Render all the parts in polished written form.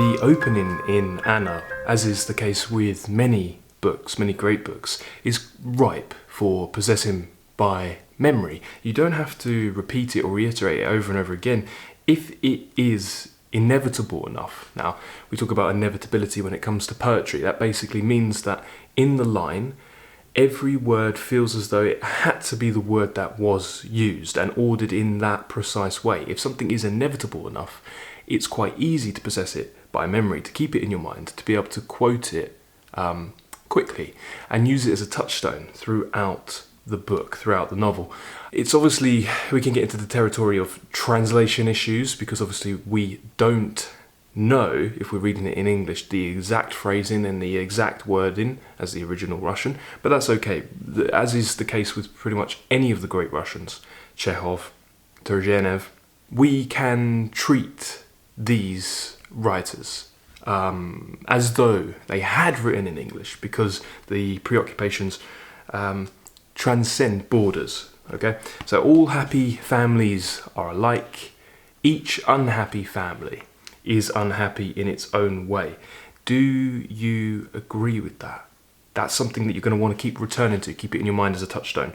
The opening in Anna, as is the case with many books, many great books, is ripe for possessing by memory. You don't have to repeat it or reiterate it over and over again if it is inevitable enough. Now, we talk about inevitability when it comes to poetry. That basically means that in the line, every word feels as though it had to be the word that was used and ordered in that precise way. If something is inevitable enough, it's quite easy to possess it by memory, to keep it in your mind, to be able to quote it quickly and use it as a touchstone throughout the book, throughout the novel. It's obviously, we can get into the territory of translation issues because obviously we don't know, if we're reading it in English, the exact phrasing and the exact wording as the original Russian, but that's okay, as is the case with pretty much any of the great Russians, Chekhov, Turgenev. We can treat these writers as though they had written in English because the preoccupations transcend borders, okay? So all happy families are alike. Each unhappy family is unhappy in its own way. Do you agree with that? That's something that you're going to want to keep returning to, keep it in your mind as a touchstone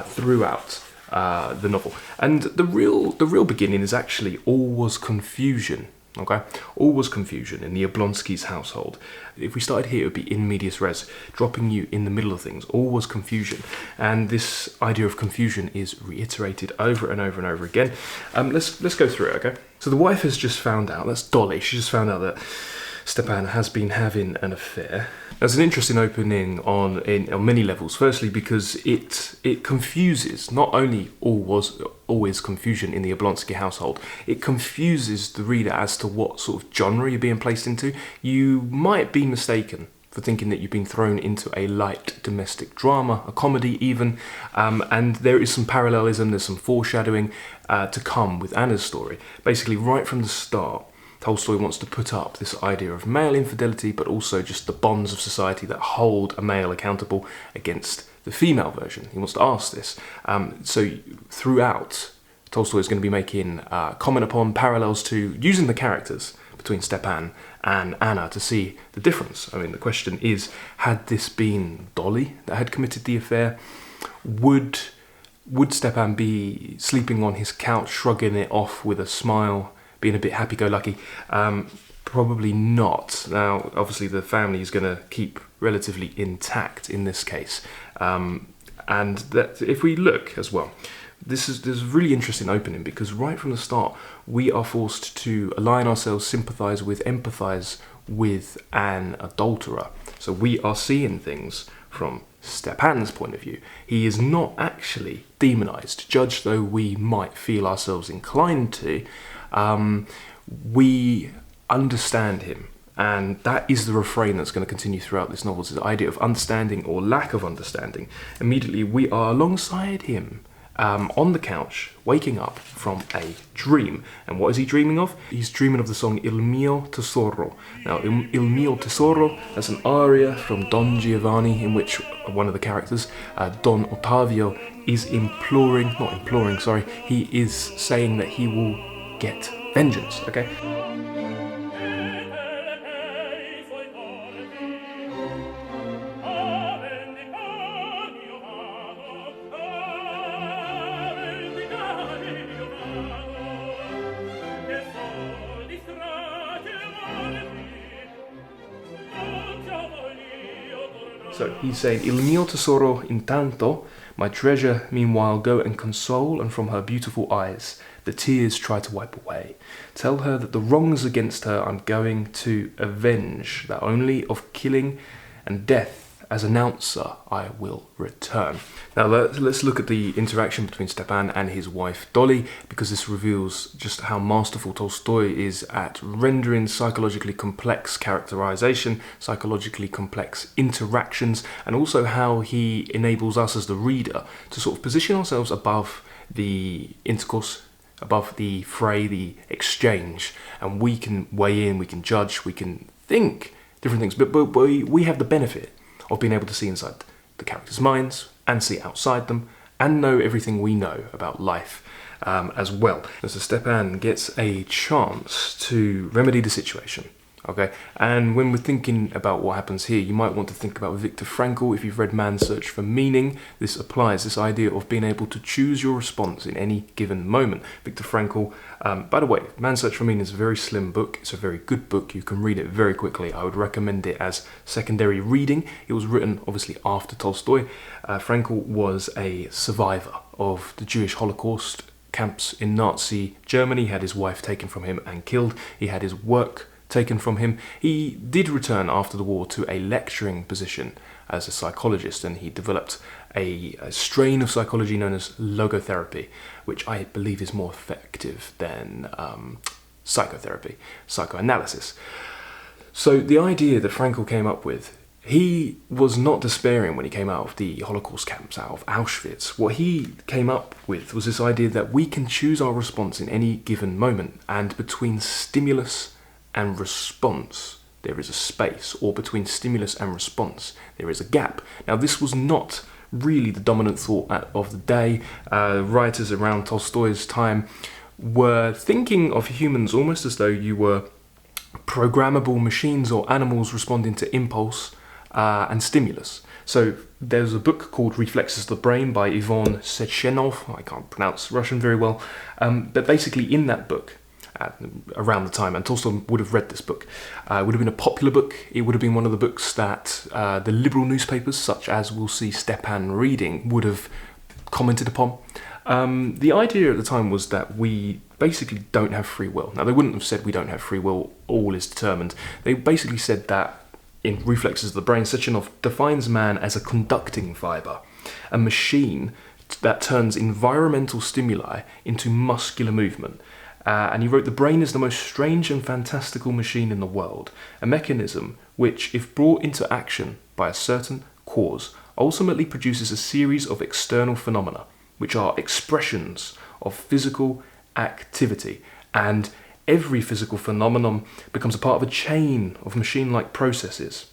throughout the novel. And the real beginning is actually all was confusion. Okay, all was confusion in the Oblonsky's household. If we started here, it would be in medias res, dropping you in the middle of things. All was confusion, and this idea of confusion is reiterated over and over and over again. Let's go through it. Okay, so the wife has just found out. That's Dolly. She just found out that Stepan has been having an affair. There's an interesting opening on many levels. Firstly, because it confuses, not only all was always confusion in the Oblonsky household, it confuses the reader as to what sort of genre you're being placed into. You might be mistaken for thinking that you've been thrown into a light domestic drama, a comedy even, and there is some parallelism, there's some foreshadowing to come with Anna's story. Basically, right from the start, Tolstoy wants to put up this idea of male infidelity, but also just the bonds of society that hold a male accountable against the female version. He wants to ask this. So throughout, Tolstoy is going to be making comment upon parallels to using the characters between Stepan and Anna to see the difference. I mean, the question is, had this been Dolly that had committed the affair, would Stepan be sleeping on his couch, shrugging it off with a smile, being a bit happy-go-lucky? Probably not. Now, obviously, the family is going to keep relatively intact in this case. And that, if we look as well, this is a really interesting opening because right from the start, we are forced to align ourselves, sympathise with, empathise with an adulterer. So we are seeing things from Stepan's point of view. He is not actually demonised, judged though we might feel ourselves inclined to. We understand him, and that is the refrain that's going to continue throughout this novel. It's the idea of understanding or lack of understanding. Immediately we are alongside him on the couch, waking up from a dream. And what is he dreaming of? He's dreaming of the song Il mio tesoro. Now, Il mio tesoro, that's an aria from Don Giovanni, in which one of the characters, Don Ottavio, is he is saying that he will get vengeance, okay? So he's saying, Il mio tesoro intanto, my treasure, meanwhile, go and console, and from her beautiful eyes the tears try to wipe away. Tell her that the wrongs against her I'm going to avenge, that only of killing and death as announcer I will return. Now let's look at the interaction between Stepan and his wife Dolly, because this reveals just how masterful Tolstoy is at rendering psychologically complex characterization, psychologically complex interactions, and also how he enables us as the reader to sort of position ourselves above the intercourse, above the fray, the exchange, and we can weigh in, we can judge, we can think different things, but we have the benefit of being able to see inside the characters' minds and see outside them and know everything we know about life as well. So Stepan gets a chance to remedy the situation. Okay, and when we're thinking about what happens here, you might want to think about Viktor Frankl. If you've read Man's Search for Meaning, this applies, this idea of being able to choose your response in any given moment. Viktor Frankl, by the way, Man's Search for Meaning is a very slim book. It's a very good book. You can read it very quickly. I would recommend it as secondary reading. It was written, obviously, after Tolstoy. Frankl was a survivor of the Jewish Holocaust camps in Nazi Germany. He had his wife taken from him and killed. He had his work taken from him. He did return after the war to a lecturing position as a psychologist, and he developed a strain of psychology known as logotherapy, which I believe is more effective than psychotherapy, psychoanalysis. So the idea that Frankl came up with, he was not despairing when he came out of the Holocaust camps, out of Auschwitz. What he came up with was this idea that we can choose our response in any given moment, and between stimulus and response there is a space, or between stimulus and response there is a gap. Now, this was not really the dominant thought of the day. Writers around Tolstoy's time were thinking of humans almost as though you were programmable machines or animals responding to impulse and stimulus. So there's a book called Reflexes of the Brain by Ivan Sechenov. I can't pronounce Russian very well, but basically in that book, around the time, and Tolstoy would have read this book. It would have been a popular book. It would have been one of the books that the liberal newspapers, such as we'll see Stepan reading, would have commented upon. The idea at the time was that we basically don't have free will. Now, they wouldn't have said we don't have free will, all is determined. They basically said that in Reflexes of the Brain, Sechenov defines man as a conducting fibre, a machine that turns environmental stimuli into muscular movement. And he wrote, the brain is the most strange and fantastical machine in the world, a mechanism which, if brought into action by a certain cause, ultimately produces a series of external phenomena, which are expressions of physical activity. And every physical phenomenon becomes a part of a chain of machine-like processes.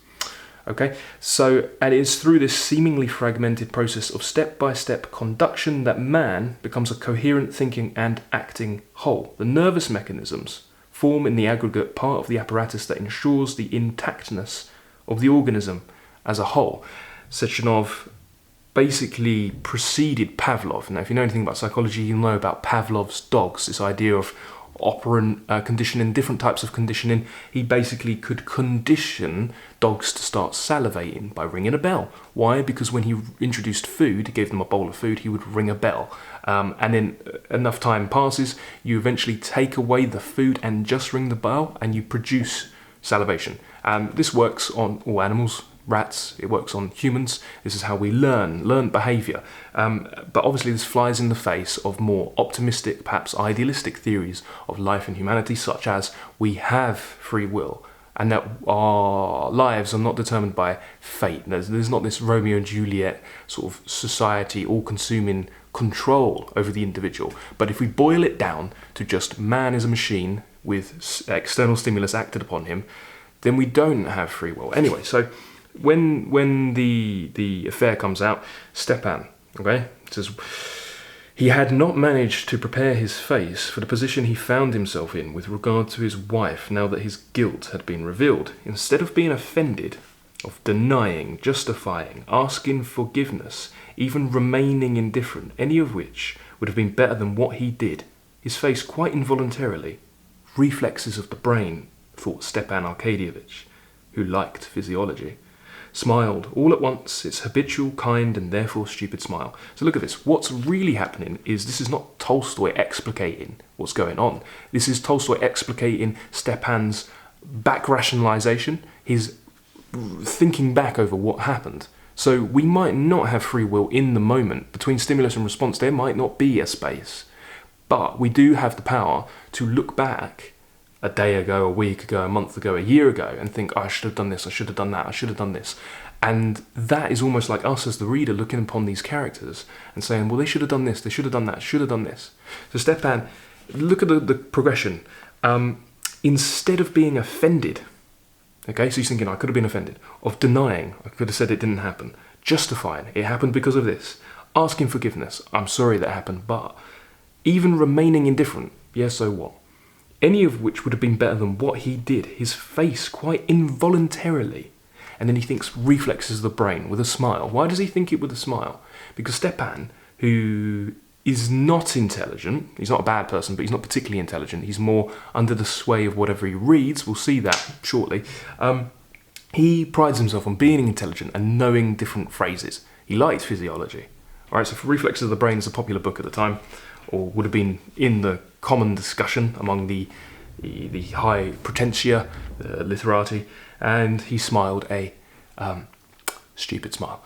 Okay, so, and it is through this seemingly fragmented process of step-by-step conduction that man becomes a coherent thinking and acting whole. The nervous mechanisms form in the aggregate part of the apparatus that ensures the intactness of the organism as a whole. Sechenov basically preceded Pavlov. Now, if you know anything about psychology, you'll know about Pavlov's dogs, this idea of operant conditioning, different types of conditioning. He basically could condition dogs to start salivating by ringing a bell. Why? Because when he introduced food, he gave them a bowl of food, he would ring a bell. And then enough time passes, you eventually take away the food and just ring the bell, and you produce salivation. This works on all animals, rats, it works on humans. This is how we learn behaviour. But obviously this flies in the face of more optimistic, perhaps idealistic theories of life and humanity, such as we have free will, and that our lives are not determined by fate. There's not this Romeo and Juliet sort of society all-consuming control over the individual. But if we boil it down to just man is a machine with external stimulus acted upon him, then we don't have free will. Anyway, so when the affair comes out, Stepan, okay, says he had not managed to prepare his face for the position he found himself in with regard to his wife now that his guilt had been revealed. Instead of being offended, of denying, justifying, asking forgiveness, even remaining indifferent, any of which would have been better than what he did, his face quite involuntarily, reflexes of the brain, thought Stepan Arkadyevitch, who liked physiology, smiled all at once, its habitual, kind, and therefore stupid smile. So look at this. What's really happening is this is not Tolstoy explicating what's going on. This is Tolstoy explicating Stepan's back rationalization, his thinking back over what happened. So we might not have free will in the moment. Between stimulus and response, there might not be a space. But we do have the power to look back a day ago, a week ago, a month ago, a year ago, and think, oh, I should have done this, I should have done that, I should have done this. And that is almost like us as the reader looking upon these characters and saying, well, they should have done this, they should have done that, should have done this. So Stepan, look at the progression. Instead of being offended, okay, so he's thinking, I could have been offended, of denying, I could have said it didn't happen, justifying, it happened because of this, asking forgiveness, I'm sorry that happened, but even remaining indifferent, yeah, so what? any of which would have been better than what he did. His face quite involuntarily. And then he thinks reflexes of the brain with a smile. Why does he think it with a smile? Because Stepan, who is not intelligent, he's not a bad person, but he's not particularly intelligent, he's more under the sway of whatever he reads, we'll see that shortly, he prides himself on being intelligent and knowing different phrases. He likes physiology. All right, so for Reflexes of the Brain is a popular book at the time, or would have been in the common discussion among the high potentia, literati, and he smiled a stupid smile,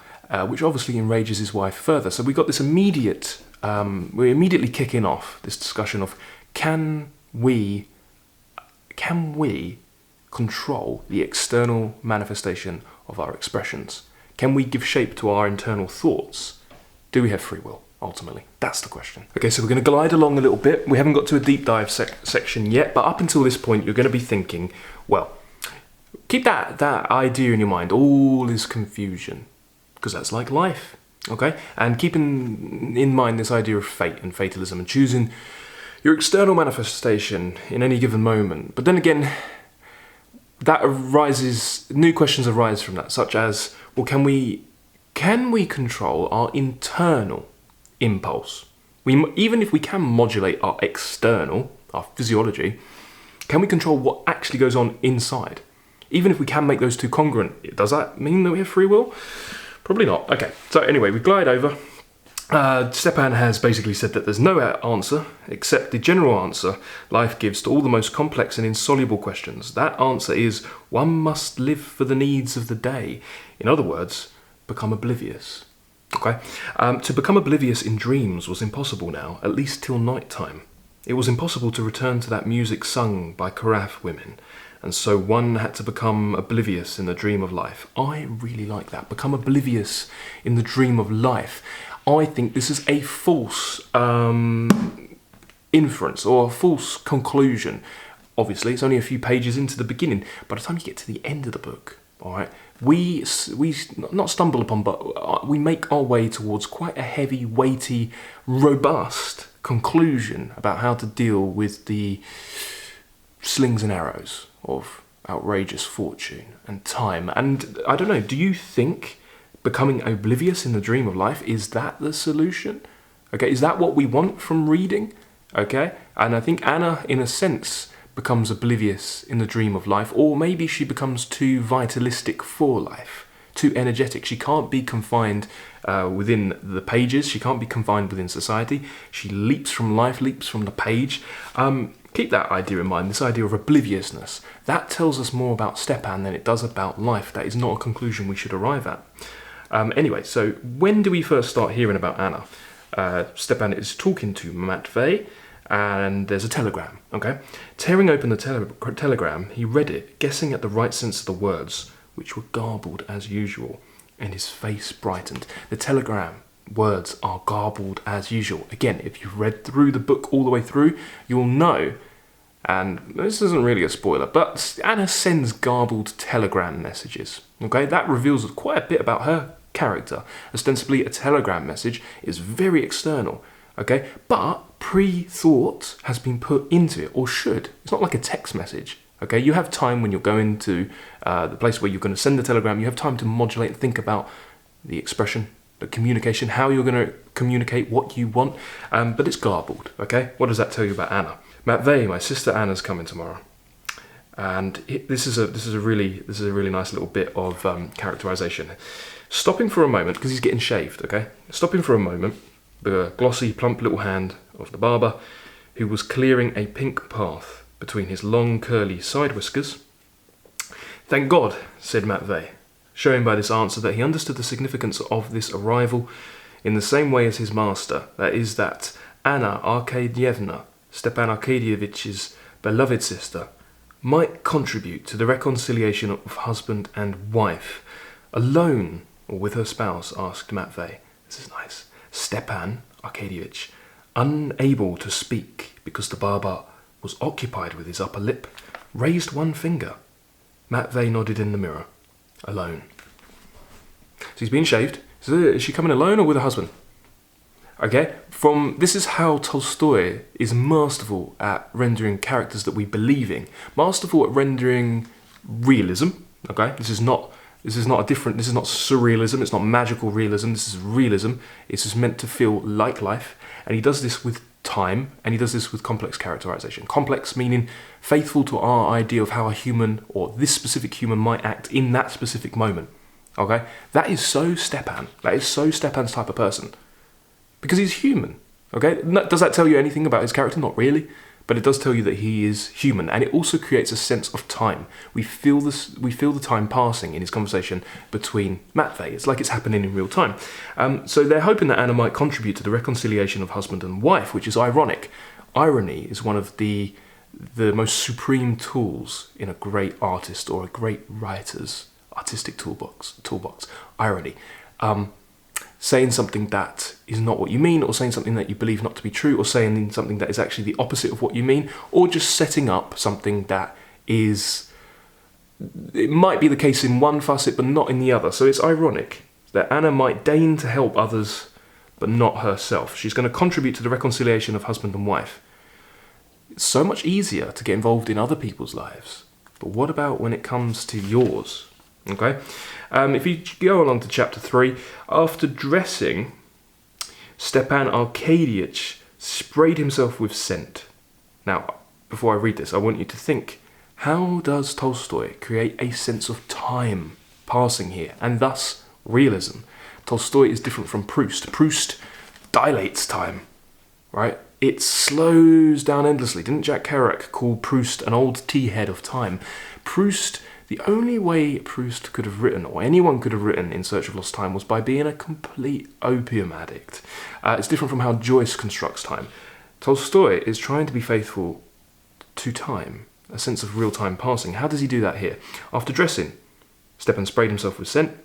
which obviously enrages his wife further. So we got this immediate, we're immediately kicking off this discussion of can we control the external manifestation of our expressions? Can we give shape to our internal thoughts? Do we have free will, ultimately? That's the question. Okay, so we're going to glide along a little bit. We haven't got to a deep dive section yet, but up until this point, you're going to be thinking, well, keep that idea in your mind. All is confusion, because that's like life, okay? And keeping in mind this idea of fate and fatalism and choosing your external manifestation in any given moment. But then again, that arises, new questions arise from that, such as, well, can we control our internal impulse? Even if we can modulate our external, our physiology, can we control what actually goes on inside? Even if we can make those two congruent, does that mean that we have free will? Probably not. Okay, so anyway, we glide over. Stepan has basically said that there's no answer except the general answer life gives to all the most complex and insoluble questions. That answer is one must live for the needs of the day. In other words, become oblivious. Okay, to become oblivious in dreams was impossible now, at least till night time. It was impossible to return to that music sung by Karaf women, and so one had to become oblivious in the dream of life. I really like that. Become oblivious in the dream of life. I think this is a false inference or a false conclusion. Obviously, it's only a few pages into the beginning. By the time you get to the end of the book, all right, we not stumble upon, but we make our way towards quite a heavy, weighty, robust conclusion about how to deal with the slings and arrows of outrageous fortune and time. And I don't know, do you think becoming oblivious in the dream of life, is that the solution? Okay, is that what we want from reading? Okay, and I think Anna, in a sense, becomes oblivious in the dream of life, or maybe she becomes too vitalistic for life, too energetic. She can't be confined within the pages, she can't be confined within society. She leaps from life, leaps from the page. Keep that idea in mind, this idea of obliviousness. That tells us more about Stepan than it does about life. That is not a conclusion we should arrive at. Anyway, so when do we first start hearing about Anna? Stepan is talking to Matvey, and there's a telegram, okay? Tearing open the telegram, he read it, guessing at the right sense of the words, which were garbled as usual, and his face brightened. The telegram words are garbled as usual. Again, if you've read through the book all the way through, you'll know, and this isn't really a spoiler, but Anna sends garbled telegram messages, okay? That reveals quite a bit about her character. Ostensibly, a telegram message is very external, okay? But pre-thought has been put into it, or should. It's not like a text message, okay? You have time when you're going to the place where you're going to send the telegram, you have time to modulate and think about the expression, the communication, how you're going to communicate what you want, but it's garbled, okay? What does that tell you about Anna? Matvey, my sister Anna's coming tomorrow. And this is a really nice little bit of characterization. Stopping for a moment, because he's getting shaved, okay? Stopping for a moment, the glossy, plump little hand of the barber, who was clearing a pink path between his long, curly side whiskers. Thank God, said Matvey, showing by this answer that he understood the significance of this arrival in the same way as his master, that is, that Anna Arkadyevna, Stepan Arkadyevitch's beloved sister, might contribute to the reconciliation of husband and wife. Alone or with her spouse, asked Matvey. This is nice. Stepan Arkadyevitch, unable to speak because the barber was occupied with his upper lip, raised one finger. Matvey nodded in the mirror. Alone. So he's been shaved. So is she coming alone or with her husband? Okay? This is how Tolstoy is masterful at rendering characters that we believe in. Masterful at rendering realism. Okay? This is not surrealism, it's not magical realism, this is realism. It's just meant to feel like life. And he does this with time, and he does this with complex characterization. Complex meaning faithful to our idea of how a human, or this specific human, might act in that specific moment. Okay? That is so Stepan. That is so Stepan's type of person. Because he's human. Okay? Does that tell you anything about his character? Not really. But it does tell you that he is human, and it also creates a sense of time. We feel the time passing in his conversation between Matvey. It's like it's happening in real time. So they're hoping that Anna might contribute to the reconciliation of husband and wife, which is ironic. Irony is one of the most supreme tools in a great artist or a great writer's artistic toolbox. Irony. Saying something that is not what you mean, or saying something that you believe not to be true, or saying something that is actually the opposite of what you mean, or just setting up something that is... It might be the case in one facet, but not in the other. So it's ironic that Anna might deign to help others, but not herself. She's going to contribute to the reconciliation of husband and wife. It's so much easier to get involved in other people's lives. But what about when it comes to yours? Okay? If you go along to chapter 3, after dressing, Stepan Arkadyevich sprayed himself with scent. Now, before I read this, I want you to think, how does Tolstoy create a sense of time passing here, and thus realism? Tolstoy is different from Proust. Proust dilates time, right? It slows down endlessly. Didn't Jack Kerouac call Proust an old tea-head of time? Proust... The only way Proust could have written, or anyone could have written In Search of Lost Time, was by being a complete opium addict. It's different from how Joyce constructs time. Tolstoy is trying to be faithful to time, a sense of real time passing. How does he do that here? After dressing, Stepan sprayed himself with scent,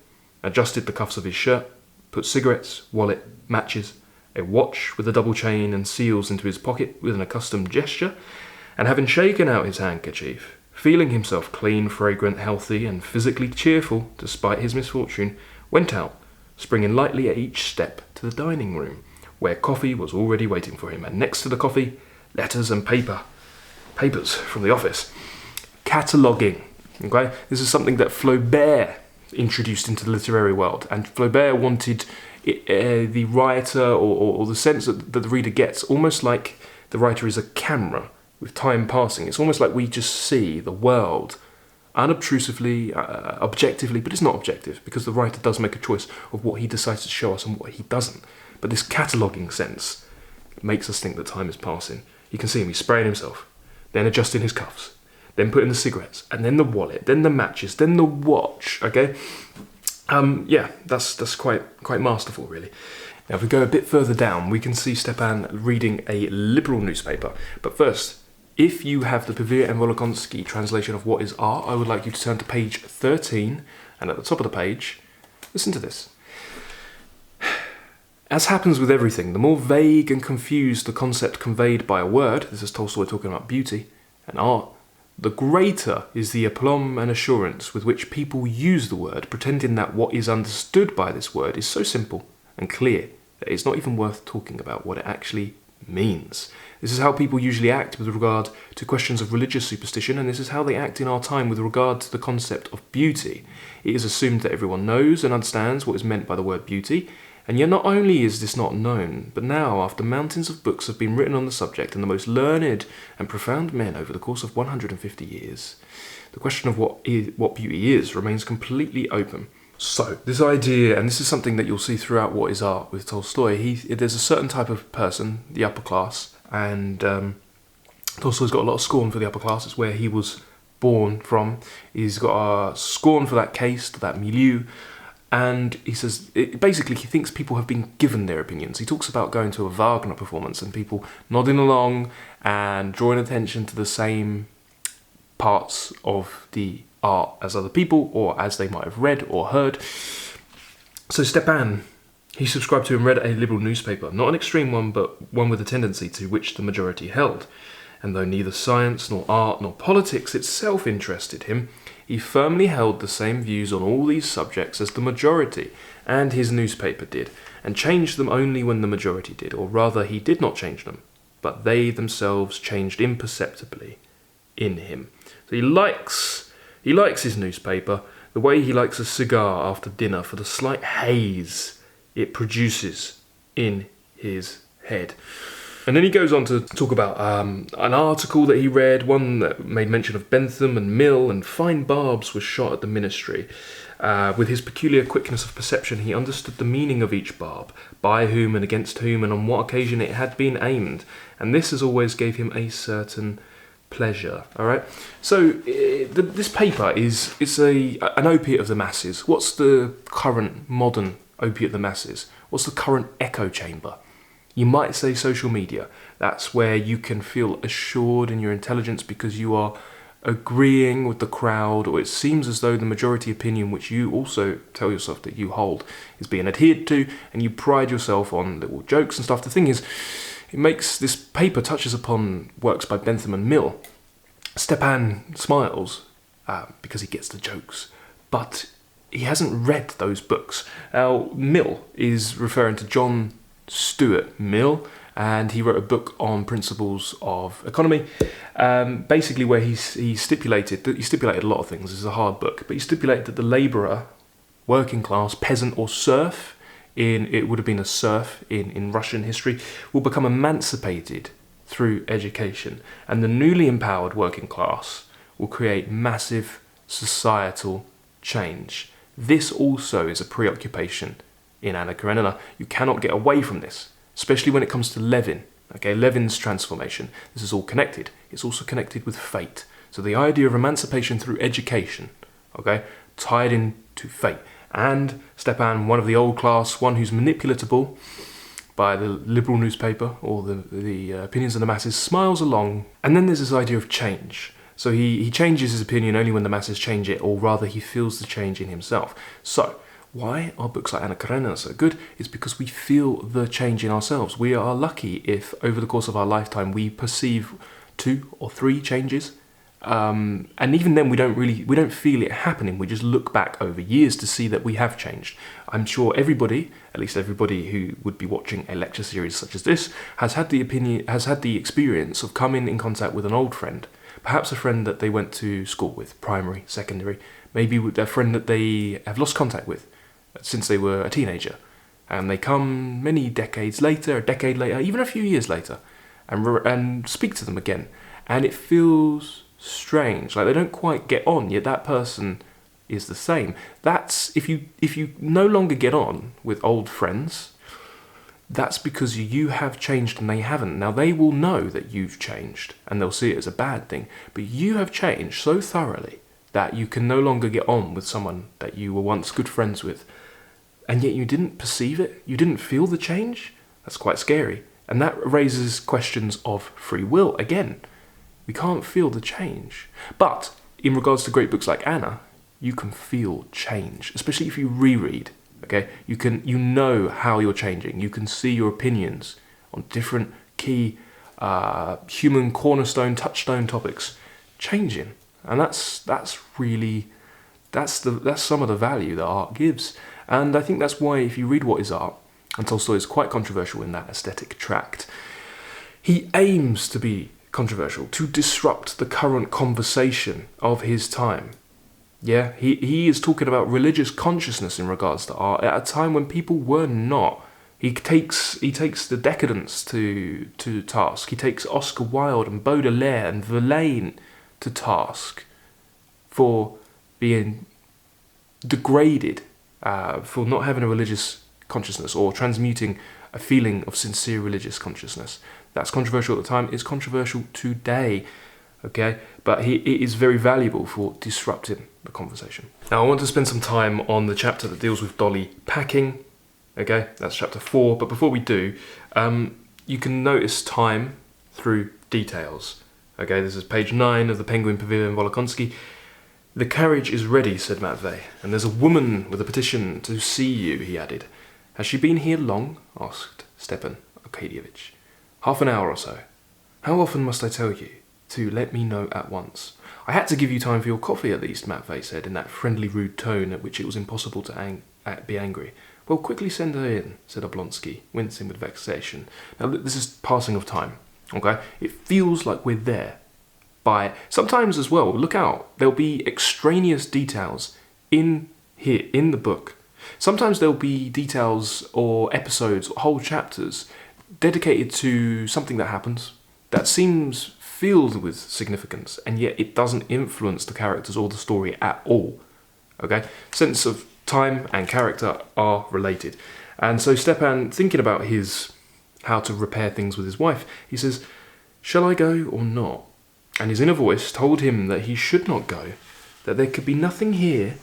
adjusted the cuffs of his shirt, put cigarettes, wallet, matches, a watch with a double chain and seals into his pocket with an accustomed gesture, and having shaken out his handkerchief, feeling himself clean, fragrant, healthy, and physically cheerful despite his misfortune, went out, springing lightly at each step to the dining room, where coffee was already waiting for him, and next to the coffee, letters and papers from the office. Cataloguing. Okay? This is something that Flaubert introduced into the literary world, and Flaubert wanted the writer, or the sense that the reader gets, almost like the writer is a camera, with time passing. It's almost like we just see the world unobtrusively, objectively, but it's not objective, because the writer does make a choice of what he decides to show us and what he doesn't. But this cataloguing sense makes us think that time is passing. You can see him, he's spraying himself, then adjusting his cuffs, then putting the cigarettes, and then the wallet, then the matches, then the watch, okay? Yeah, that's quite masterful, really. Now, if we go a bit further down, we can see Stepan reading a liberal newspaper. But first, if you have the Pavir and Volokhonsky translation of What is Art, I would like you to turn to page 13, and at the top of the page, listen to this. As happens with everything, the more vague and confused the concept conveyed by a word, this is Tolstoy talking about beauty and art, the greater is the aplomb and assurance with which people use the word, pretending that what is understood by this word is so simple and clear that it's not even worth talking about what it actually means. This is how people usually act with regard to questions of religious superstition, and this is how they act in our time with regard to the concept of beauty. It is assumed that everyone knows and understands what is meant by the word beauty, and yet not only is this not known, but now, after mountains of books have been written on the subject and the most learned and profound men over the course of 150 years, the question of what beauty is remains completely open. So, this idea, and this is something that you'll see throughout What is Art with Tolstoy, there's a certain type of person, the upper class, and Tolstoy's got a lot of scorn for the upper class. It's where he was born from. He's got a scorn for that caste, that milieu, and he says, basically he thinks people have been given their opinions. He talks about going to a Wagner performance and people nodding along and drawing attention to the same parts of the art as other people, or as they might have read or heard. So Stepan, he subscribed to and read a liberal newspaper, not an extreme one, but one with a tendency to which the majority held. And though neither science nor art nor politics itself interested him, He firmly held the same views on all these subjects as the majority, and his newspaper did, and changed them only when the majority did, or rather he did not change them, but they themselves changed imperceptibly in him. So he likes his newspaper the way he likes a cigar after dinner for the slight haze it produces in his head. And then he goes on to talk about an article that he read, one that made mention of Bentham and Mill, and fine barbs were shot at the ministry. With his peculiar quickness of perception, he understood the meaning of each barb, by whom and against whom, and on what occasion it had been aimed. And this as always gave him a certain pleasure. All right. So this paper is an opiate of the masses. What's the current modern opiate of the masses? What's the current echo chamber? You might say social media. That's where you can feel assured in your intelligence because you are agreeing with the crowd, or it seems as though the majority opinion, which you also tell yourself that you hold, is being adhered to, and you pride yourself on little jokes and stuff. The thing is, this paper touches upon works by Bentham and Mill. Stepan smiles because he gets the jokes, but he hasn't read those books. Now, Mill is referring to John Stuart Mill, and he wrote a book on principles of economy, basically where he stipulated a lot of things. This is a hard book, but he stipulated that the labourer, working class, peasant or serf, it would have been a serf in Russian history, will become emancipated through education, and the newly empowered working class will create massive societal change. This also is a preoccupation in Anna Karenina. You cannot get away from this, especially when it comes to Levin. Okay, Levin's transformation. This is all connected. It's also connected with fate. So the idea of emancipation through education, okay, tied into fate. And Stepan, one of the old class, one who's manipulatable by the liberal newspaper or the opinions of the masses, smiles along. And then there's this idea of change. So he changes his opinion only when the masses change it, or rather he feels the change in himself. So why are books like Anna Karenina so good? It's because we feel the change in ourselves. We are lucky if over the course of our lifetime we perceive 2 or 3 changes. And even then we don't feel it happening. We just look back over years to see that we have changed. I'm sure everybody, at least everybody who would be watching a lecture series such as this, has had the experience of coming in contact with an old friend. Perhaps a friend that they went to school with, primary, secondary, maybe with a friend that they have lost contact with since they were a teenager. And they come many decades later, a decade later, even a few years later, and speak to them again. And it feels strange, like they don't quite get on, yet that person is the same. That's if you no longer get on with old friends, that's because you have changed and they haven't. Now they will know that you've changed and they'll see it as a bad thing, but you have changed so thoroughly that you can no longer get on with someone that you were once good friends with, and yet you didn't perceive it, you didn't feel the change. That's quite scary, and that raises questions of free will again. We can't feel the change. But in regards to great books like Anna, you can feel change, especially if you reread. Okay, you know how you're changing. You can see your opinions on different key human cornerstone, touchstone topics changing, and that's some of the value that art gives. And I think that's why if you read What is Art, and Tolstoy is quite controversial in that aesthetic tract, he aims to be controversial, to disrupt the current conversation of his time. Yeah, he is talking about religious consciousness in regards to art at a time when people were not. He takes the decadence to task. He takes Oscar Wilde and Baudelaire and Verlaine to task for being degraded, for not having a religious consciousness or transmuting a feeling of sincere religious consciousness. That's controversial at the time. It's controversial today, okay? But it is very valuable for disrupting the conversation. Now, I want to spend some time on the chapter that deals with Dolly packing, okay? That's chapter 4. But before we do, you can notice time through details. Okay, this is page 9 of the Penguin Pavilion Volokonsky. "The carriage is ready," said Matvey, "and there's a woman with a petition to see you," he added. "Has she been here long?" asked Stepan Arkadyevitch. "Half an hour or so." "How often must I tell you?" to let me know at once. I had to give you time for your coffee at least, Matvey said, in that friendly, rude tone at which it was impossible to be angry. Well, quickly send her in, said Oblonsky, wincing with vexation. Now, this is passing of time, okay? It feels like we're there. Sometimes as well, look out, there'll be extraneous details in here, in the book. Sometimes there'll be details or episodes, or whole chapters, dedicated to something that happens that seems filled with significance, and yet it doesn't influence the characters or the story at all. Okay? Sense of time and character are related. And so Stepan, thinking about how to repair things with his wife, he says, "Shall I go or not?" And his inner voice told him that he should not go, that there could be nothing here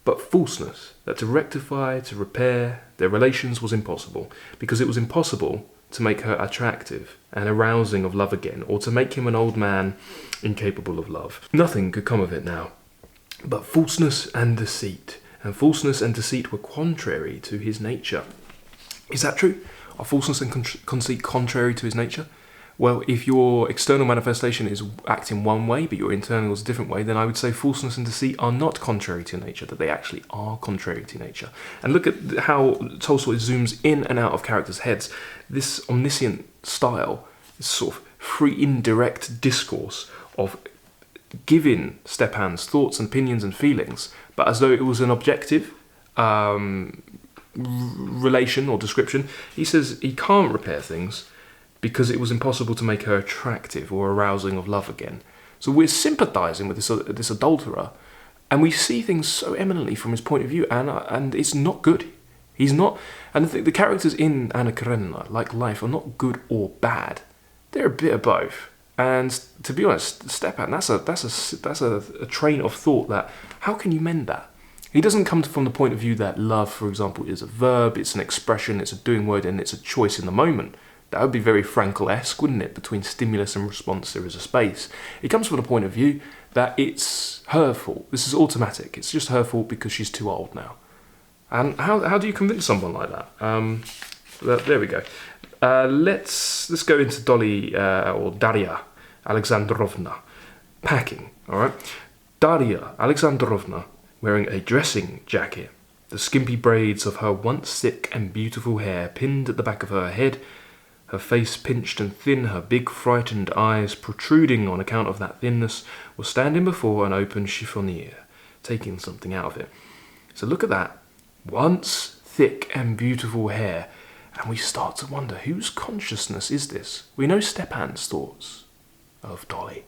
but falseness, that to rectify, to repair their relations was impossible, because it was impossible to make her attractive and arousing of love again, or to make him an old man incapable of love. Nothing could come of it now, but falseness and deceit, and falseness and deceit were contrary to his nature. Is that true? Are falseness and conceit contrary to his nature? Well, if your external manifestation is acting one way, but your internal is a different way, then I would say falseness and deceit are not contrary to nature, that they actually are contrary to nature. And look at how Tolstoy zooms in and out of characters' heads. This omniscient style, this sort of free, indirect discourse of giving Stepan's thoughts and opinions and feelings, but as though it was an objective relation or description. He says he can't repair things because it was impossible to make her attractive or arousing of love again. So we're sympathising with this adulterer, and we see things so eminently from his point of view, and it's not good. He's not, and the characters in Anna Karenina, like life, are not good or bad. They're a bit of both. And to be honest, Stepan, that's a train of thought that, how can you mend that? He doesn't come from the point of view that love, for example, is a verb, it's an expression, it's a doing word, and it's a choice in the moment. That would be very Frankl-esque, wouldn't it? Between stimulus and response, there is a space. It comes from the point of view that it's her fault. This is automatic. It's just her fault because she's too old now. And how do you convince someone like that? There we go. Let's go into Dolly or Daria Alexandrovna packing. All right, Daria Alexandrovna wearing a dressing jacket, the skimpy braids of her once thick and beautiful hair pinned at the back of her head. Her face pinched and thin, her big frightened eyes protruding on account of that thinness, was standing before an open chiffonier, taking something out of it. So look at that. Once thick and beautiful hair. And we start to wonder, whose consciousness is this? We know Stepan's thoughts of Dolly.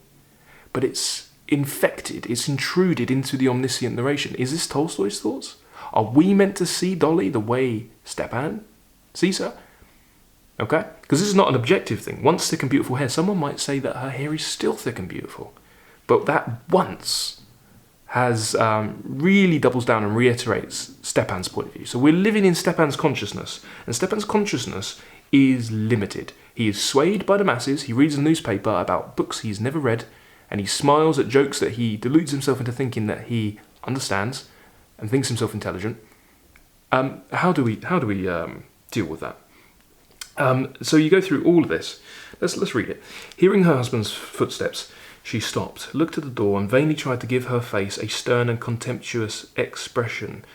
But it's infected, it's intruded into the omniscient narration. Is this Tolstoy's thoughts? Are we meant to see Dolly the way Stepan sees her? Okay? Because this is not an objective thing. Once thick and beautiful hair, someone might say that her hair is still thick and beautiful. But that once has really doubles down and reiterates Stepan's point of view. So we're living in Stepan's consciousness. And Stepan's consciousness is limited. He is swayed by the masses. He reads a newspaper about books he's never read. And he smiles at jokes that he deludes himself into thinking that he understands and thinks himself intelligent. How do we deal with that? So you go through all of this. Let's read it. Hearing her husband's footsteps, she stopped, looked at the door, and vainly tried to give her face a stern and contemptuous expression.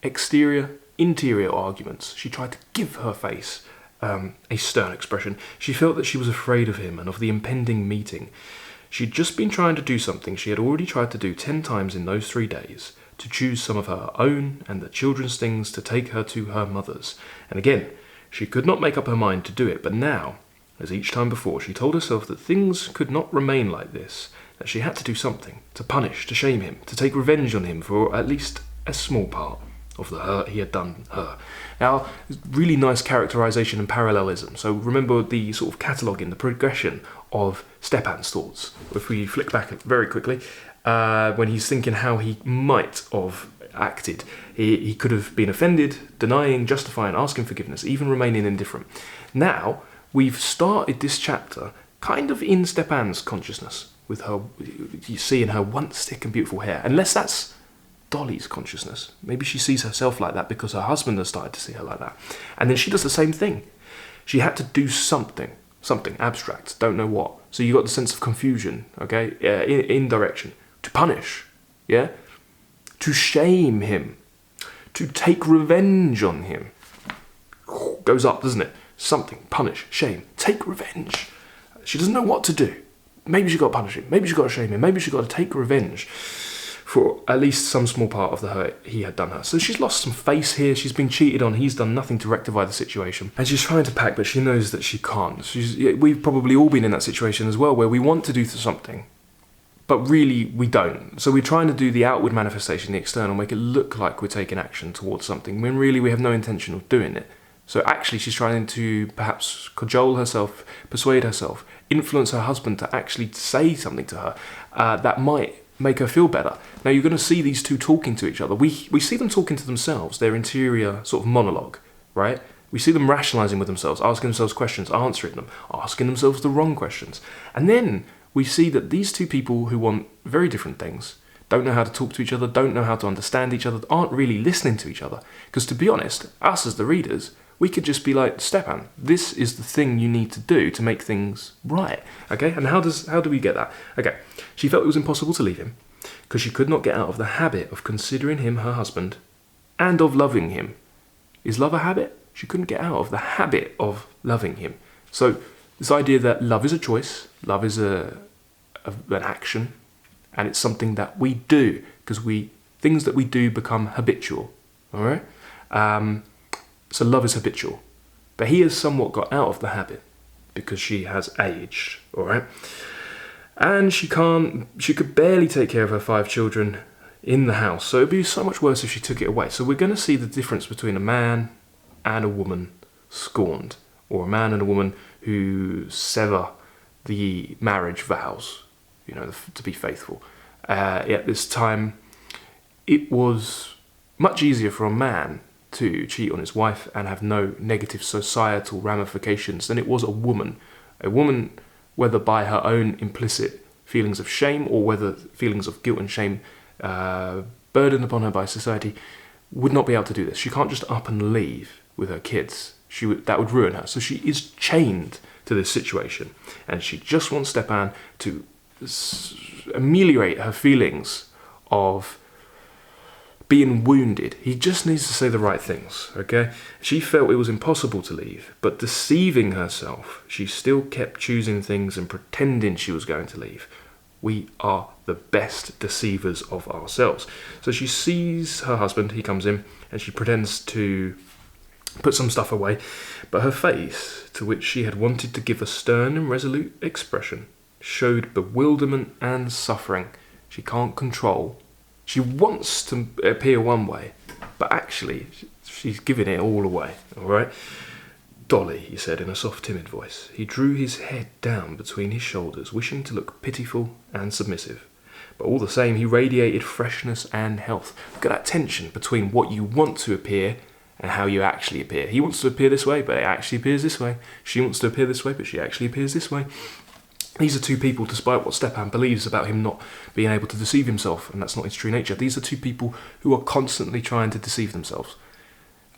Exterior, interior arguments. She tried to give her face a stern expression. She felt that she was afraid of him and of the impending meeting. She'd just been trying to do something she had already tried to do 10 times in those 3 days, to choose some of her own and the children's things to take her to her mother's. And again, she could not make up her mind to do it, but now, as each time before, she told herself that things could not remain like this, that she had to do something, to punish, to shame him, to take revenge on him for at least a small part of the hurt he had done her. Now, really nice characterization and parallelism. So remember the sort of cataloguing, the progression of Stepan's thoughts. If we flick back very quickly, when he's thinking how he might have acted, he could have been offended, denying, justifying, asking forgiveness, even remaining indifferent. Now, we've started this chapter kind of in Stepan's consciousness, with her, you see in her once thick and beautiful hair. Unless that's Dolly's consciousness. Maybe she sees herself like that because her husband has started to see her like that. And then she does the same thing. She had to do something. something abstract, don't know what. So you got the sense of confusion, okay? Indirection. To punish, yeah? To shame him. To take revenge on him. Goes up, doesn't it? Something, punish, shame, take revenge. She doesn't know what to do. Maybe she got to punish him. Maybe she got to shame him. Maybe she got to take revenge for at least some small part of the hurt he had done her. So she's lost some face here. She's been cheated on. He's done nothing to rectify the situation. And she's trying to pack, but she knows that she can't. We've probably all been in that situation as well, where we want to do something, but really we don't. So we're trying to do the outward manifestation, the external, make it look like we're taking action towards something, when really we have no intention of doing it. So actually she's trying to perhaps cajole herself, persuade herself, influence her husband to actually say something to her that might make her feel better. Now you're going to see these two talking to each other. We see them talking to themselves, their interior sort of monologue, right? We see them rationalising with themselves, asking themselves questions, answering them, asking themselves the wrong questions. And then we see that these two people who want very different things, don't know how to talk to each other, don't know how to understand each other, aren't really listening to each other. Because to be honest, us as the readers, we could just be like, Stepan, this is the thing you need to do to make things right. Okay, and how do we get that? Okay, she felt it was impossible to leave him because she could not get out of the habit of considering him her husband and of loving him. Is love a habit? She couldn't get out of the habit of loving him. So this idea that love is a choice, love is an action, and it's something that we do because things that we do become habitual. All right. So love is habitual, but he has somewhat got out of the habit because she has aged, all right? And she could barely take care of her 5 children in the house, so it'd be so much worse if she took it away. So we're going to see the difference between a man and a woman scorned, or a man and a woman who sever the marriage vows, to be faithful. At this time, it was much easier for a man to cheat on his wife and have no negative societal ramifications than it was a woman. A woman, whether by her own implicit feelings of shame or whether feelings of guilt and shame burdened upon her by society, would not be able to do this. She can't just up and leave with her kids. That would ruin her. So she is chained to this situation, and she just wants Stepan to ameliorate her feelings of being wounded. He just needs to say the right things, okay? She felt it was impossible to leave, but deceiving herself, she still kept choosing things and pretending she was going to leave. We are the best deceivers of ourselves. So she sees her husband, he comes in, and she pretends to put some stuff away, but her face, to which she had wanted to give a stern and resolute expression, showed bewilderment and suffering. She can't control. She wants to appear one way, but actually she's giving it all away, all right? Dolly, he said in a soft, timid voice. He drew his head down between his shoulders, wishing to look pitiful and submissive. But all the same, he radiated freshness and health. Look at that tension between what you want to appear and how you actually appear. He wants to appear this way, but it actually appears this way. She wants to appear this way, but she actually appears this way. These are two people, despite what Stepan believes about him not being able to deceive himself, and that's not his true nature. These are two people who are constantly trying to deceive themselves.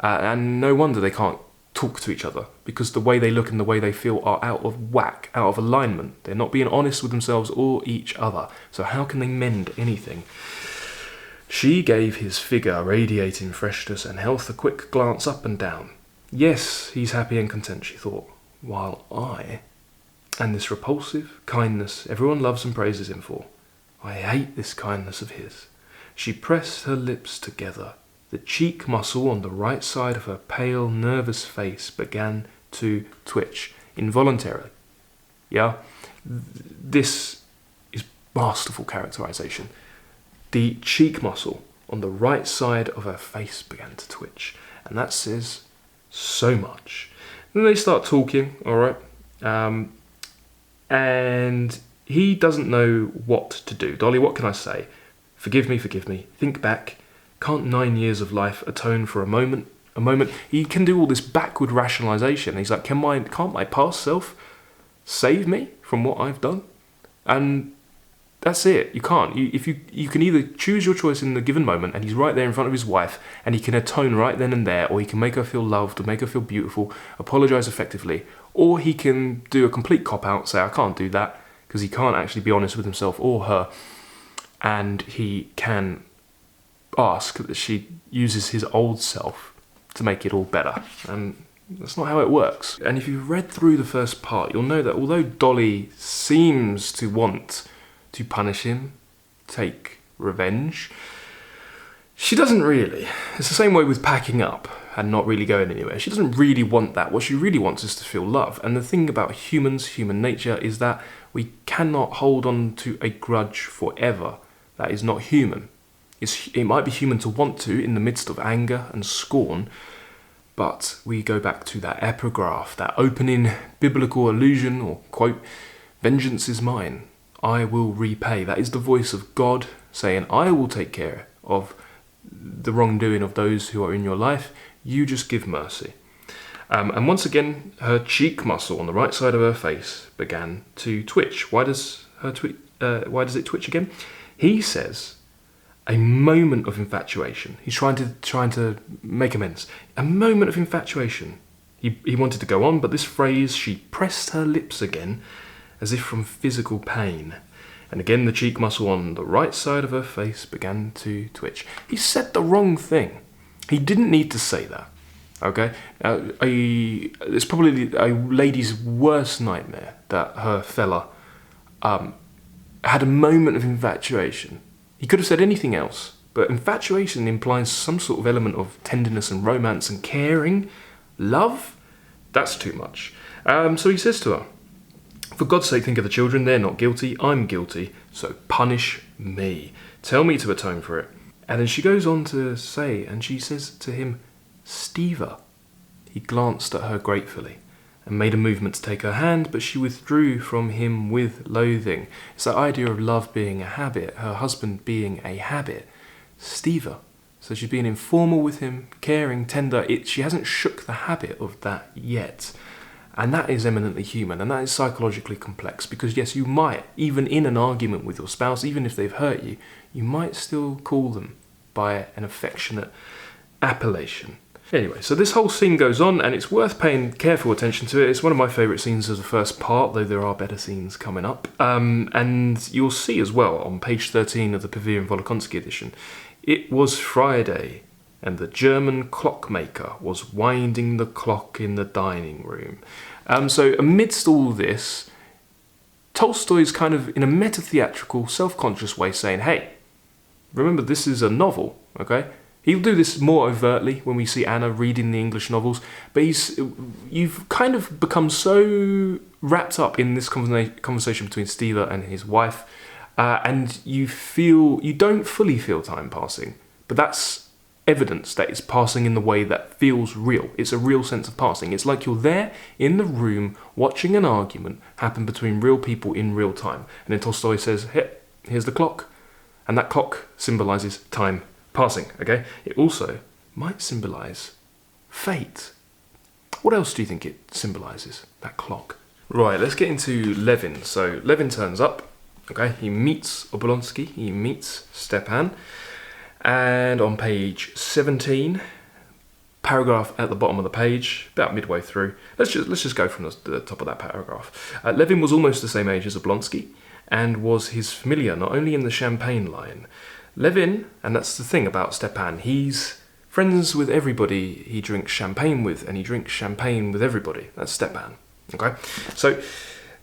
And no wonder they can't talk to each other, because the way they look and the way they feel are out of whack, out of alignment. They're not being honest with themselves or each other. So how can they mend anything? She gave his figure, radiating freshness and health, a quick glance up and down. Yes, he's happy and content, she thought, while I... And this repulsive kindness everyone loves and praises him for. I hate this kindness of his. She pressed her lips together. The cheek muscle on the right side of her pale, nervous face began to twitch involuntarily. Yeah? This is masterful characterization. The cheek muscle on the right side of her face began to twitch. And that says so much. Then they start talking, alright? And he doesn't know what to do. Dolly, what can I say? Forgive me, think back. Can't 9 years of life atone for a moment? He can do all this backward rationalization. He's like, can't my past self save me from what I've done? And that's it. You can't. You can either choose your choice in the given moment, and he's right there in front of his wife, and he can atone right then and there, or he can make her feel loved, or make her feel beautiful, apologize effectively, Or he can do a complete cop-out, say, I can't do that, because he can't actually be honest with himself or her, and he can ask that she uses his old self to make it all better. And that's not how it works. And if you've read through the first part, you'll know that although Dolly seems to want to punish him, take revenge, she doesn't really. It's the same way with packing up and not really going anywhere. She doesn't really want that. What she really wants is to feel love. And the thing about humans, human nature, is that we cannot hold on to a grudge forever. That is not human. It might be human to want to in the midst of anger and scorn, but we go back to that epigraph, that opening biblical allusion or quote, vengeance is mine, I will repay. That is the voice of God saying, I will take care of the wrongdoing of those who are in your life. You just give mercy. And once again, her cheek muscle on the right side of her face began to twitch. Why does it twitch again? He says, a moment of infatuation. He's trying to make amends. A moment of infatuation. He wanted to go on, but this phrase, she pressed her lips again, as if from physical pain. And again, the cheek muscle on the right side of her face began to twitch. He said the wrong thing. He didn't need to say that. Okay? It's probably a lady's worst nightmare that her fella had a moment of infatuation. He could have said anything else, but infatuation implies some sort of element of tenderness and romance and caring. Love? That's too much. So he says to her, for God's sake, think of the children. They're not guilty. I'm guilty. So punish me. Tell me to atone for it. And then she goes on to say, and she says to him, Steva. He glanced at her gratefully and made a movement to take her hand, but she withdrew from him with loathing. It's that idea of love being a habit, her husband being a habit. Steva. So she's being informal with him, caring, tender. She hasn't shook the habit of that yet. And that is eminently human, and that is psychologically complex, because yes, you might, even in an argument with your spouse, even if they've hurt you, you might still call them by an affectionate appellation. Anyway, so this whole scene goes on, and it's worth paying careful attention to it. It's one of my favourite scenes of the first part, though there are better scenes coming up. And you'll see as well, on page 13 of the Pavir and Volokhonsky edition, it was Friday, and the German clockmaker was winding the clock in the dining room. So amidst all this, Tolstoy's kind of in a meta-theatrical, self-conscious way saying, hey, remember this is a novel, okay? He'll do this more overtly when we see Anna reading the English novels, but you've kind of become so wrapped up in this conversation between Steva and his wife, and you don't fully feel time passing, but that's evidence that it's passing in the way that feels real. It's a real sense of passing. It's like you're there in the room watching an argument happen between real people in real time. And then Tolstoy says, hey, here's the clock. And that clock symbolises time passing, okay? It also might symbolise fate. What else do you think it symbolises, that clock? Right, let's get into Levin. So Levin turns up, okay? He meets Obolonsky, he meets Stepan. And on page 17, paragraph at the bottom of the page, about midway through, let's just go from the top of that paragraph. Levin was almost the same age as Obolonsky and was his familiar not only in the champagne line. Levin, and that's the thing about Stepan, he's friends with everybody he drinks champagne with, and he drinks champagne with everybody. That's Stepan. Okay, so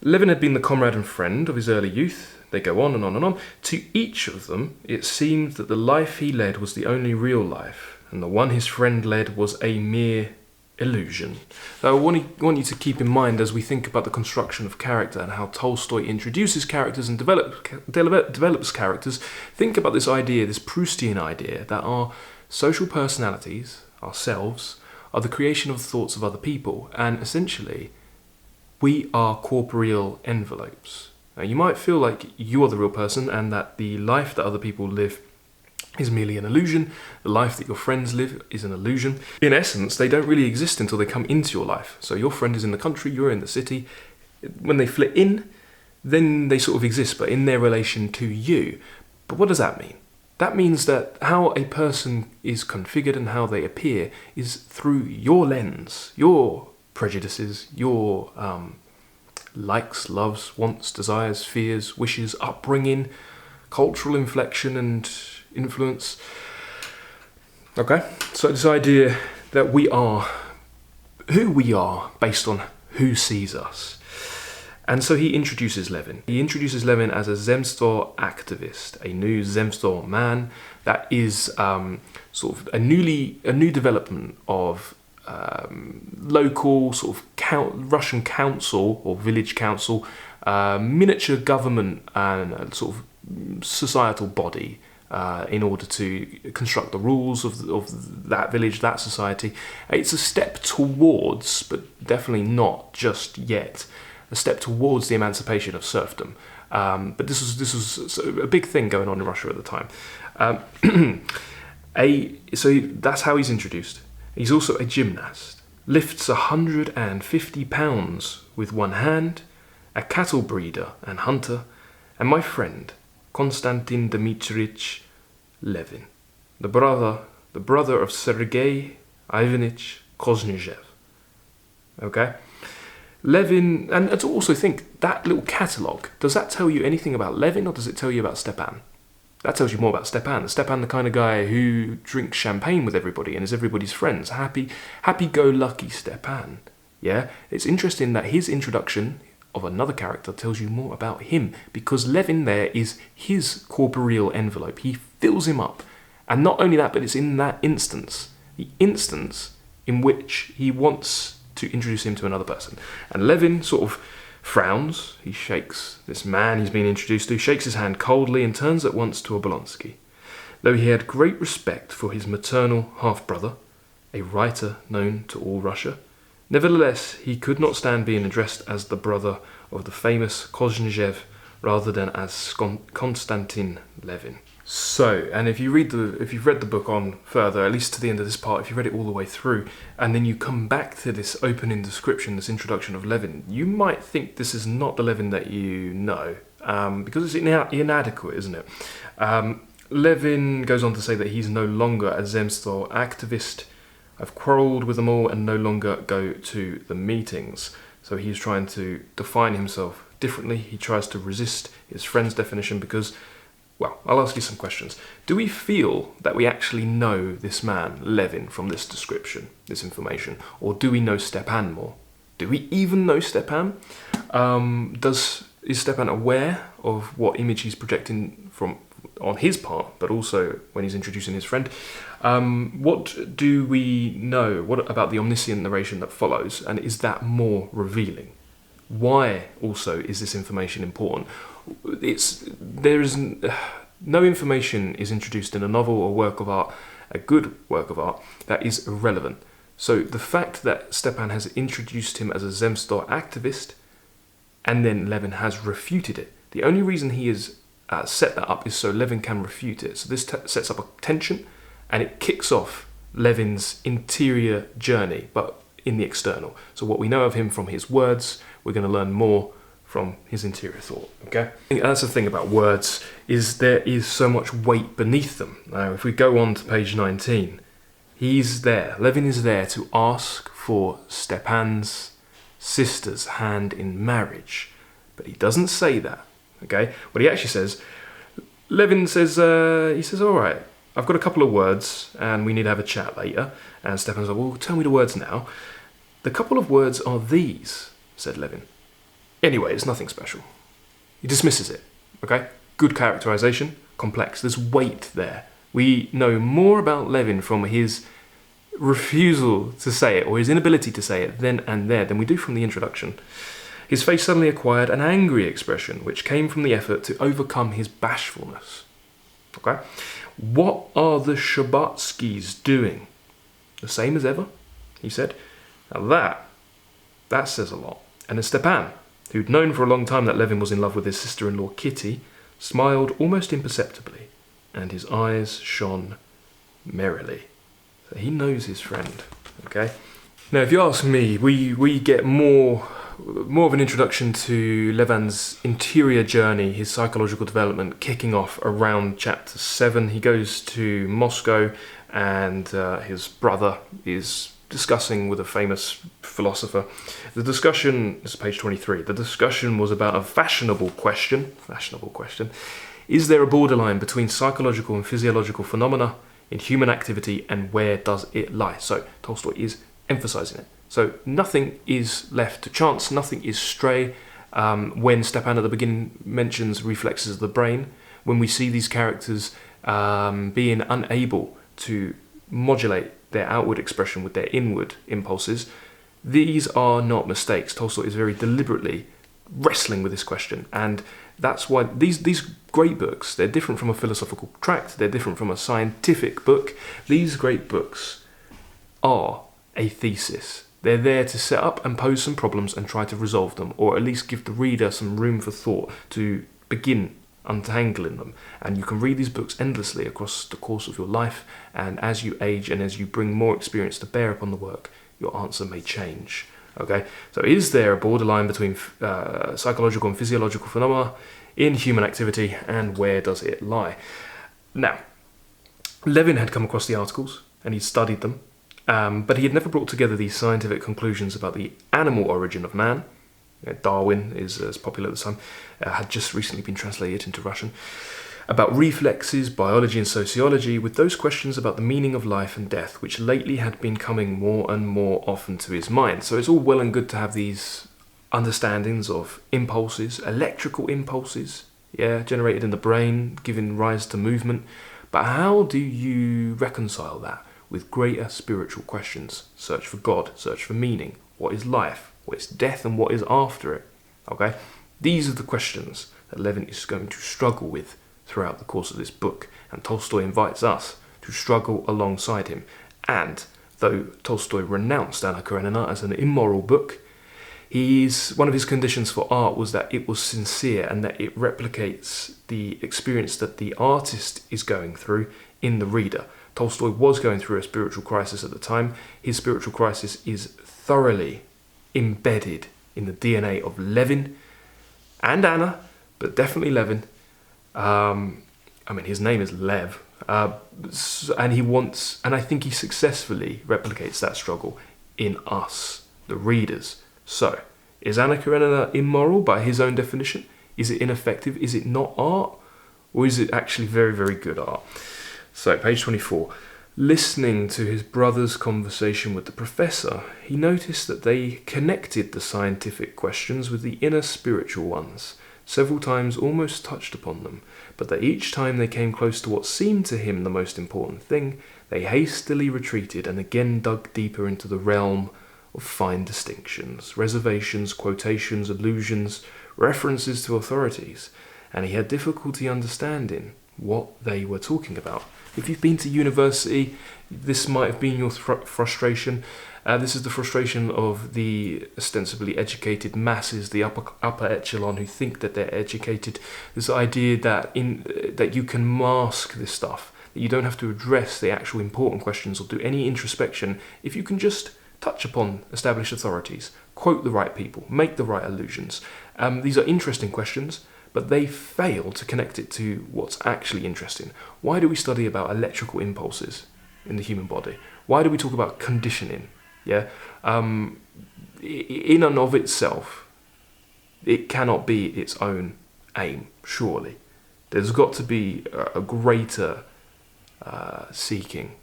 Levin had been the comrade and friend of his early youth. They go on and on and on. To each of them, it seemed that the life he led was the only real life, and the one his friend led was a mere illusion. Now, I want you to keep in mind as we think about the construction of character and how Tolstoy introduces characters and develops characters, think about this idea, this Proustian idea, that our social personalities, ourselves, are the creation of the thoughts of other people, and essentially, we are corporeal envelopes. Now, you might feel like you are the real person and that the life that other people live is merely an illusion. The life that your friends live is an illusion. In essence, they don't really exist until they come into your life. So your friend is in the country, you're in the city. When they flit in, then they sort of exist, but in their relation to you. But what does that mean? That means that how a person is configured and how they appear is through your lens, your prejudices, your likes, loves, wants, desires, fears, wishes, upbringing, cultural inflection and influence. Okay, so this idea that we are who we are based on who sees us. And so he introduces Levin. He introduces Levin as a Zemstvo activist, a new Zemstvo man that is sort of a new development of local sort of Russian council or village council, miniature government and sort of societal body in order to construct the rules of that village, that society. It's a step towards, but definitely not just yet, a step towards the emancipation of serfdom. But this was a big thing going on in Russia at the time. So that's how he's introduced. He's also a gymnast, lifts 150 pounds with one hand, a cattle breeder and hunter, and my friend, Konstantin Dmitrievich Levin, the brother of Sergei Ivanich Kozhnev. Okay? Levin, and to also think, that little catalogue, does that tell you anything about Levin or does it tell you about Stepan? That tells you more about Stepan. Stepan, the kind of guy who drinks champagne with everybody and is everybody's friends. Happy-go-lucky Stepan. Yeah? It's interesting that his introduction of another character tells you more about him, because Levin there is his corporeal envelope. He fills him up. And not only that, but it's in that instance, the instance in which he wants to introduce him to another person. And Levin sort of frowns. He shakes this man he's been introduced to, shakes his hand coldly and turns at once to Obolonsky. Though he had great respect for his maternal half-brother, a writer known to all Russia, nevertheless he could not stand being addressed as the brother of the famous Kozhnev rather than as Konstantin Levin. So, and if you've read the book on further, at least to the end of this part, if you read it all the way through, and then you come back to this opening description, this introduction of Levin, you might think this is not the Levin that you know, because it's inadequate, isn't it? Levin goes on to say that he's no longer a Zemstvo activist. I've quarrelled with them all and no longer go to the meetings. So he's trying to define himself differently. He tries to resist his friend's definition because, well, I'll ask you some questions. Do we feel that we actually know this man, Levin, from this description, this information? Or do we know Stepan more? Do we even know Stepan? Is Stepan aware of what image he's projecting on his part, but also when he's introducing his friend? What do we know? What about the omniscient narration that follows? And is that more revealing? Why also is this information important? No information is introduced in a novel or work of art, a good work of art, that is irrelevant. So the fact that Stepan has introduced him as a Zemstvo activist and then Levin has refuted it, the only reason he has set that up is so Levin can refute it. So this sets up a tension and it kicks off Levin's interior journey, but in the external. So what we know of him from his words, we're going to learn more from his interior thought, okay? And that's the thing about words, is there is so much weight beneath them. Now, if we go on to page 19, Levin is there to ask for Stepan's sister's hand in marriage. But he doesn't say that, okay? What he actually says, Levin says, all right, I've got a couple of words and we need to have a chat later. And Stepan's like, well, tell me the words now. The couple of words are these, said Levin. Anyway, it's nothing special. He dismisses it, okay? Good characterization, complex. There's weight there. We know more about Levin from his refusal to say it, or his inability to say it then and there, than we do from the introduction. His face suddenly acquired an angry expression, which came from the effort to overcome his bashfulness. Okay? What are the Shabbatskys doing? The same as ever, he said. Now that says a lot. And then Stepan, who'd known for a long time that Levin was in love with his sister-in-law Kitty, smiled almost imperceptibly, and his eyes shone merrily. So he knows his friend, okay? Now, if you ask me, we get more of an introduction to Levin's interior journey, his psychological development, kicking off around chapter 7. He goes to Moscow, and his brother is discussing with a famous philosopher. The discussion, this is page 23, the discussion was about a fashionable question. Is there a borderline between psychological and physiological phenomena in human activity, and where does it lie? So Tolstoy is emphasizing it. So nothing is left to chance, nothing is stray. When Stepan at the beginning mentions reflexes of the brain, when we see these characters being unable to modulate their outward expression with their inward impulses, these are not mistakes. Tolstoy is very deliberately wrestling with this question, and that's why these great books, they're different from a philosophical tract, they're different from a scientific book. These great books are a thesis. They're there to set up and pose some problems and try to resolve them, or at least give the reader some room for thought to begin untangling them. And you can read these books endlessly across the course of your life, and as you age and as you bring more experience to bear upon the work, your answer may change. Okay, so is there a borderline between psychological and physiological phenomena in human activity, and where does it lie? Now, Levin had come across the articles and he'd studied them, but he had never brought together these scientific conclusions about the animal origin of man. Darwin is as popular at the time, had just recently been translated into Russian, about reflexes, biology and sociology, with those questions about the meaning of life and death, which lately had been coming more and more often to his mind. So it's all well and good to have these understandings of impulses, electrical impulses, generated in the brain, giving rise to movement. But how do you reconcile that with greater spiritual questions? Search for God, search for meaning. What is life? What is death, and what is after it? Okay? These are the questions that Levin is going to struggle with throughout the course of this book, and Tolstoy invites us to struggle alongside him. And though Tolstoy renounced Anna Karenina as an immoral book, one of his conditions for art was that it was sincere and that it replicates the experience that the artist is going through in the reader. Tolstoy was going through a spiritual crisis at the time. His spiritual crisis is thoroughly embedded in the DNA of Levin and Anna, but definitely Levin. His name is Lev, and I think he successfully replicates that struggle in us, the readers. So, is Anna Karenina immoral by his own definition? Is it ineffective? Is it not art? Or is it actually very, very good art? So, page 24. Listening to his brother's conversation with the professor, he noticed that they connected the scientific questions with the inner spiritual ones. Several times almost touched upon them, but that each time they came close to what seemed to him the most important thing, they hastily retreated and again dug deeper into the realm of fine distinctions, reservations, quotations, allusions, references to authorities, and he had difficulty understanding what they were talking about. If you've been to university, this might have been your frustration. This is the frustration of the ostensibly educated masses, the upper echelon, who think that they're educated. This idea that you can mask this stuff, that you don't have to address the actual important questions or do any introspection if you can just touch upon established authorities, quote the right people, make the right allusions. These are interesting questions, but they fail to connect it to what's actually interesting. Why do we study about electrical impulses in the human body? Why do we talk about conditioning? In and of itself, it cannot be its own aim, surely. There's got to be a greater seeking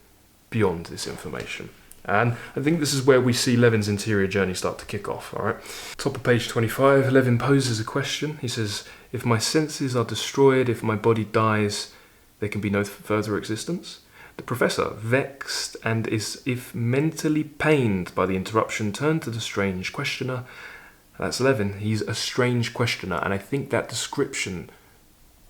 beyond this information. And I think this is where we see Levin's interior journey start to kick off. All right, top of page 25, Levin poses a question. He says, if my senses are destroyed, if my body dies, there can be no further existence? The professor, vexed and as if mentally pained by the interruption, turned to the strange questioner. That's Levin. He's a strange questioner, and I think that description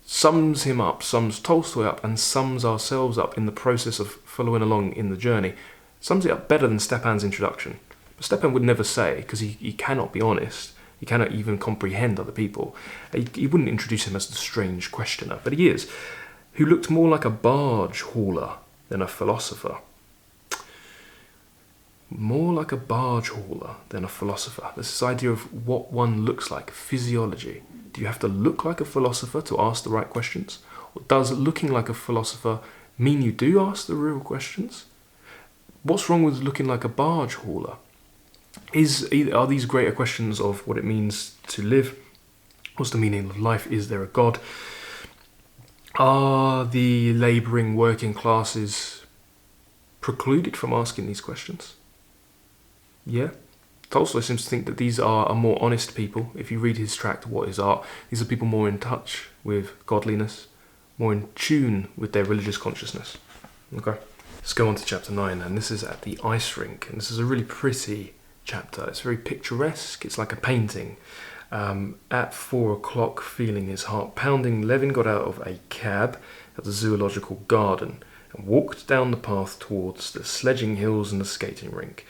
sums him up, sums Tolstoy up, and sums ourselves up in the process of following along in the journey. Sums it up better than Stepan's introduction. But Stepan would never say, because he cannot be honest, he cannot even comprehend other people. He wouldn't introduce him as the strange questioner, but he is, who looked more like a barge hauler than a philosopher. More like a barge hauler than a philosopher. This idea of what one looks like, physiology. Do you have to look like a philosopher to ask the right questions? Or does looking like a philosopher mean you do ask the real questions? What's wrong with looking like a barge hauler? Are these greater questions of what it means to live? What's the meaning of life? Is there a God? Are the labouring working classes precluded from asking these questions? Yeah. Tolstoy seems to think that these are a more honest people. If you read his tract, What is Art? These are people more in touch with godliness, more in tune with their religious consciousness. Okay. Let's go on to chapter 9, and this is at the ice rink, and this is a really pretty chapter. It's very picturesque. It's like a painting. At 4 o'clock, feeling his heart pounding, Levin got out of a cab at the zoological garden and walked down the path towards the sledging hills and the skating rink.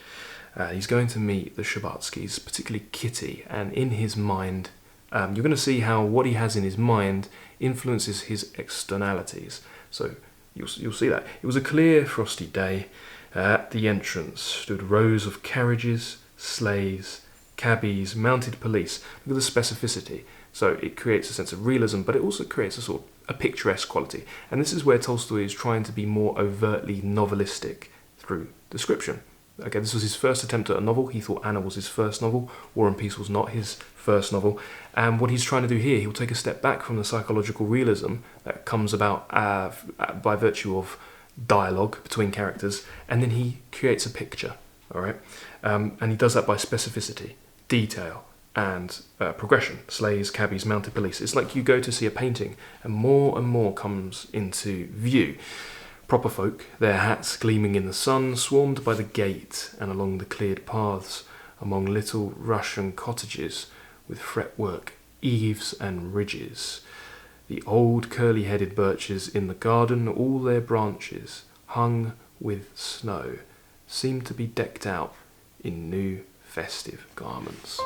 He's going to meet the Shabatskys, particularly Kitty, and in his mind, you're going to see how what he has in his mind influences his externalities. So you'll see that. It was a clear, frosty day. At the entrance stood rows of carriages, sleighs, cabbies, mounted police. Look at the specificity. So it creates a sense of realism, but it also creates a sort of a picturesque quality. And this is where Tolstoy is trying to be more overtly novelistic through description. Okay, this was his first attempt at a novel. He thought Anna was his first novel. War and Peace was not his first novel. And what he's trying to do here, he'll take a step back from the psychological realism that comes about by virtue of dialogue between characters, and then he creates a picture, all right? And he does that by specificity, detail, and progression. Sleighs, cabbies, mounted police. It's like you go to see a painting, and more comes into view. Proper folk, their hats gleaming in the sun, swarmed by the gate and along the cleared paths among little Russian cottages with fretwork, eaves and ridges. The old curly-headed birches in the garden, all their branches, hung with snow, seemed to be decked out in new festive garments.